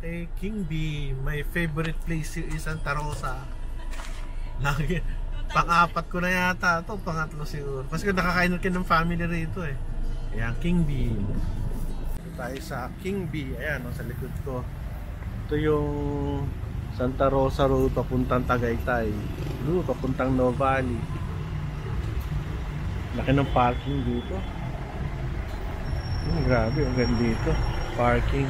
kay King B. My favorite place is Santa Rosa. Lagi, pang-apat ko na yata ito, pangatlo siguro. Kasi nakakain kayo ng family rito eh. Ayan, King B. Tayo sa King B. Ayan, sa likod ko. Ito yung Santa Rosa Road papuntang Tagaytay. Papuntang Novali. Laki ng parking dito. Grabe, ang ganda dito. Parking.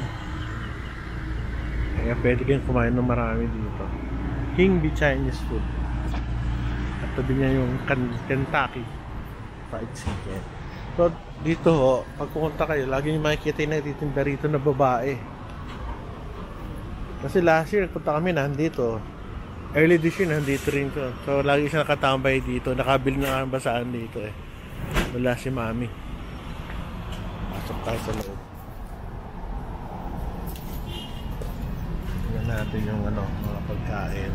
Kaya pwede kayong kumain ng marami dito. King B Chinese food. At tabi niya yung Kentucky Fried Chicken. So dito ho, pag pumunta kayo, lagi niyo makikita yung nagtitinda rito na babae. Kasi last year punta kami nandito. Early this year nandito rin ko. So lagi siya nakatambay dito. Nakabili na ang basaan dito eh. Wala si mami. Pasok tayo sa loob. Tingnan natin yung mga pagkain.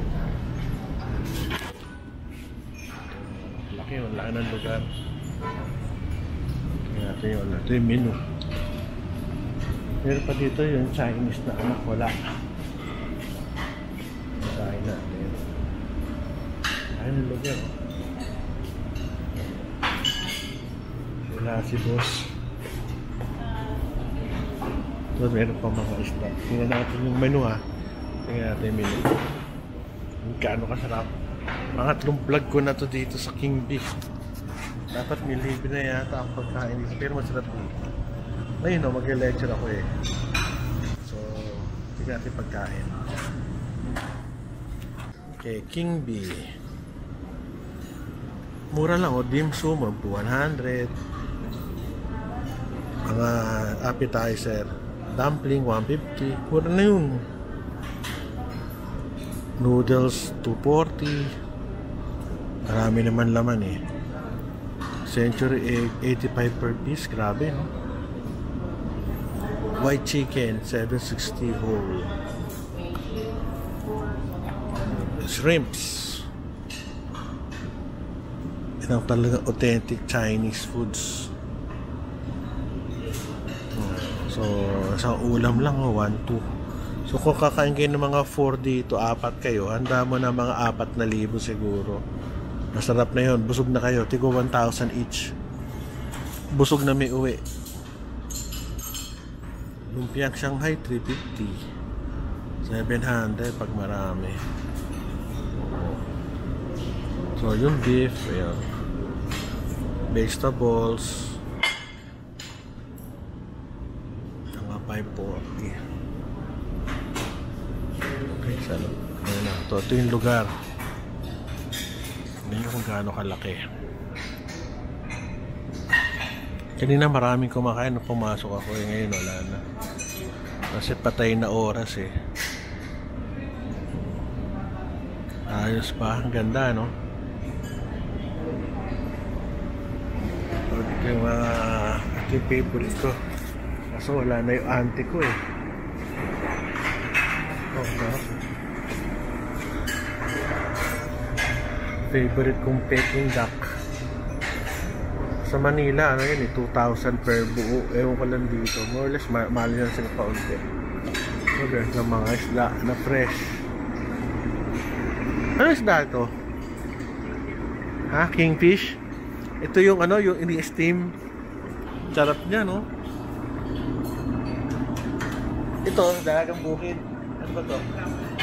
Laki ng lugar. Tingnan natin ito yung menu. Meron pa dito yung Chinese na wala. Kain natin. Kain ng lugar. Wala si boss. So, meron pa mga isda. Tingnan natin yung menu ha. Tingnan natin yung menu. Gaano kasarap. Pangatlong vlog ko na to dito sa King B. Dapat nilibre na yata ang pagkain dito. Pero masarap dito. Ngayon mag-lecture ako eh. So, tingnan natin pagkain. Okay, King B. Mura lang dim sum 100. Mga appetizer, dumpling 150. Mura na yun. Noodles 240. Marami naman laman eh. Century egg 85 per piece. Grabe no? White chicken 760 whole. Shrimps. Yan ang talaga authentic Chinese foods. So sa ulam lang 1-2. So kung kakain kayo ng mga 4 dito, 4 kayo, handa mo na mga 4,000 siguro. Masarap na yun. Busog na kayo. Tigo 1,000 each. Busog na may uwi. Lumpiang Shanghai 350. 700 pag marami. So yung beef, ayan. Vegetables. Mga 540. Okay, salad. Ayan na. Ito yung lugar. Hindi nyo kung gaano kalaki. Kanina maraming kumakain nung pumasok ako. Ngayon wala na. Kasi patay na oras eh. Ayos pa. Ang ganda no? Ito yung mga favorite ko. Kaso wala na yung auntie ko eh. Oh no? Favorite kong Peking duck. Sa Manila, ano yun eh, 2,000 per buo. Ewan ko lang dito. More or less, mahal yan sila paunti. So, there's na mga isda na fresh. Ano isda ito? Ha? Kingfish? Ito yung ano, yung ini-steam. Sarap niya, no? Ito, dalagang bukid. Ano ba to?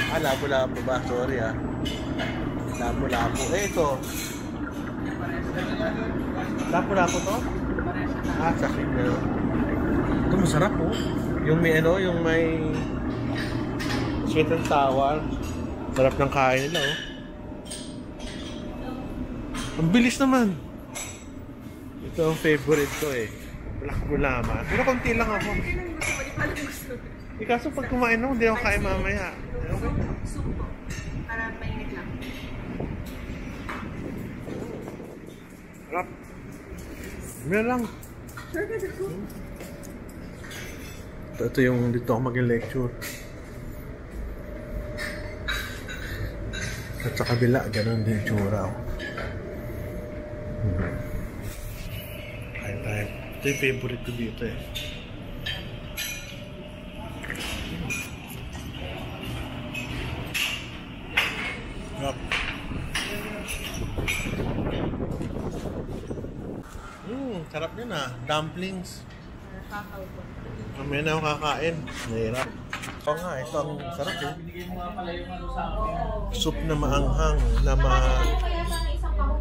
Ah, labo-labo ba? Sorry ah. Labo-labo. Ito. Lapo-lapo to? Ah, sakit na. Ito masarap oh. Yung may ano, yung may sweet and sour. Sarap ng kain nila oh. Ang bilis naman. Ito ang favorite ko eh. Black gulama. Pero konti lang ako. Kaso pag kumain ako, hindi ako kain mamaya. Okay? Supo. Para mainit lang. Rap. Meron lang. Ito yung dito ako mag-lecture. At sa kabila, ganun din yung tsura. Kain tayo. Ito yung favorite ko dito eh. Sarap yun ah. Dumplings. Kakaw po. Mamaya na ako kakain. Mahirap. Oo nga, ito ang sarap eh. Soup na maanghang, na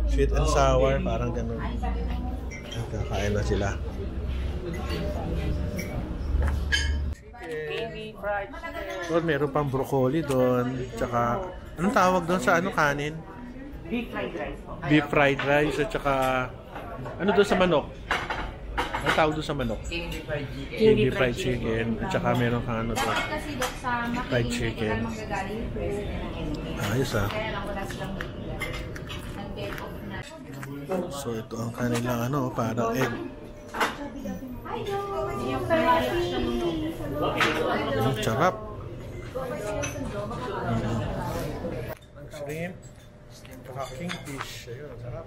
sweet and sour, parang ganun. At kakain na sila. Doon, meron pang broccoli doon. Tsaka, anong tawag doon sa ano kanin? Beef fried rice po. Beef fried rice at tsaka, ano doon sa manok? Ano tawag doon sa manok? Hindi fried chicken. Hindi fried chicken. At saka meron kang ano doon. Dapat kasi Dok sa Fried makiling chicken. na manggagaling yung president ng NBN. Ayos ah. Kaya lang wala silang makilang. Nag-dead off na. So ito ang kanilang ano, parang egg. Hi, Dok! Yung reaction mo. Ang sarap. Shrimp. Saka kingfish. Ayun, ang sarap.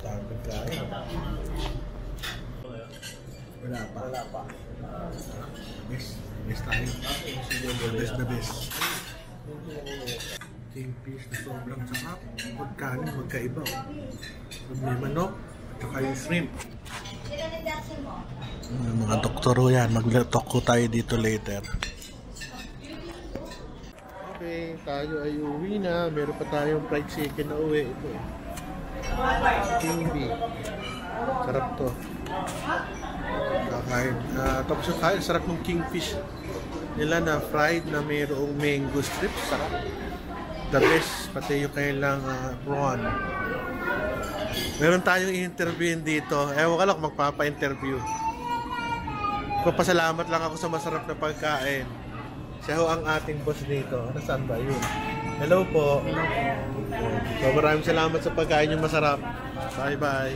Dami kain. Wala pa. Wala pa. Best. Best tayo. Best na best. Kingfish na sobrang sarap. Pagkanin magkaiba. May manok. At saka yung shrimp. Mga doktor ho yan. Mag-talk ko tayo dito later. Okay, tayo ay uwi na. Meron pa tayong fried chicken na uwi. Ito eh. King B. Sarap to. Kakain. Tapos yung kain, sarap ng kingfish nila na fried na mayroong mango strips. Sarap. The best. Pati yung kailang prawn. Meron tayong interviewin dito. Ewan ka lang kung magpapa-interview. Papasalamat lang ako sa masarap na pagkain. Siya ho ang ating boss dito. Nasaan ba yun? Hello po. So maraming salamat sa pagkain yung masarap. Bye bye.